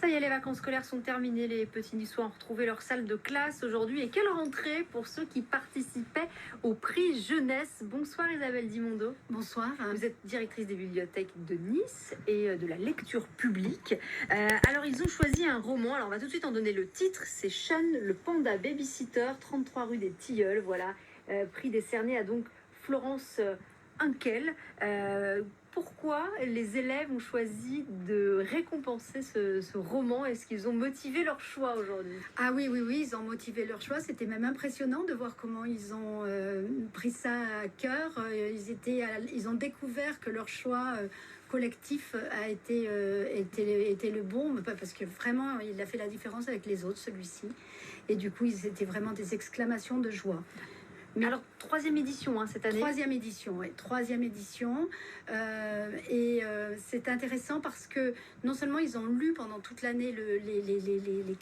Ça y est, les vacances scolaires sont terminées. Les petits niçois ont retrouvé leur salle de classe aujourd'hui. Et quelle rentrée pour ceux qui participaient au prix jeunesse. Bonsoir Isabelle Dimondo. Bonsoir. Vous êtes directrice des bibliothèques de Nice et de la lecture publique. Alors, ils ont choisi un roman. Alors, on va tout de suite en donner le titre. C'est Sean, le panda babysitter, 33 rue des Tilleuls. Voilà, prix décerné à donc Florence Unkel. Pourquoi les élèves ont choisi de récompenser ce roman? Est-ce qu'ils ont motivé leur choix aujourd'hui? Ah oui, ils ont motivé leur choix. C'était même impressionnant de voir comment ils ont pris ça à cœur. Ils ont découvert que leur choix collectif a été le bon, parce que vraiment, il a fait la différence avec les autres, celui-ci. Et du coup, c'était vraiment des exclamations de joie. Mais alors, troisième édition cette année. Troisième édition, oui. Troisième édition. C'est intéressant parce que non seulement ils ont lu pendant toute l'année les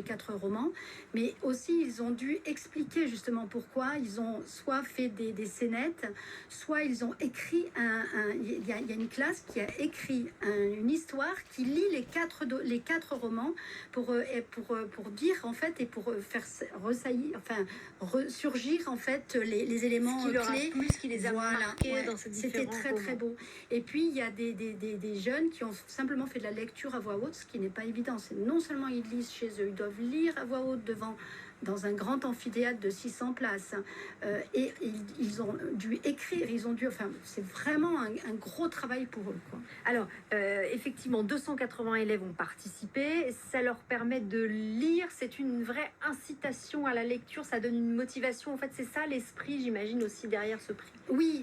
quatre romans, mais aussi ils ont dû expliquer justement pourquoi. Ils ont soit fait des scénettes, soit ils ont écrit il y a une classe qui a écrit une histoire qui lit les quatre romans pour dire en fait et pour faire ressurgir en fait les éléments clés, ce qui les a marqués dans ces différents C'était très très beau. Et puis il y a des jeunes qui ont simplement fait de la lecture à voix haute, ce qui n'est pas évident. C'est non seulement ils lisent chez eux, ils doivent lire à voix haute dans un grand amphithéâtre de 600 places. Et ils ont dû écrire, c'est vraiment un gros travail pour eux, quoi. Alors, effectivement, 280 élèves ont participé. Ça leur permet de lire. C'est une vraie incitation à la lecture. Ça donne une motivation. En fait, c'est ça l'esprit, j'imagine, aussi derrière ce prix. Oui,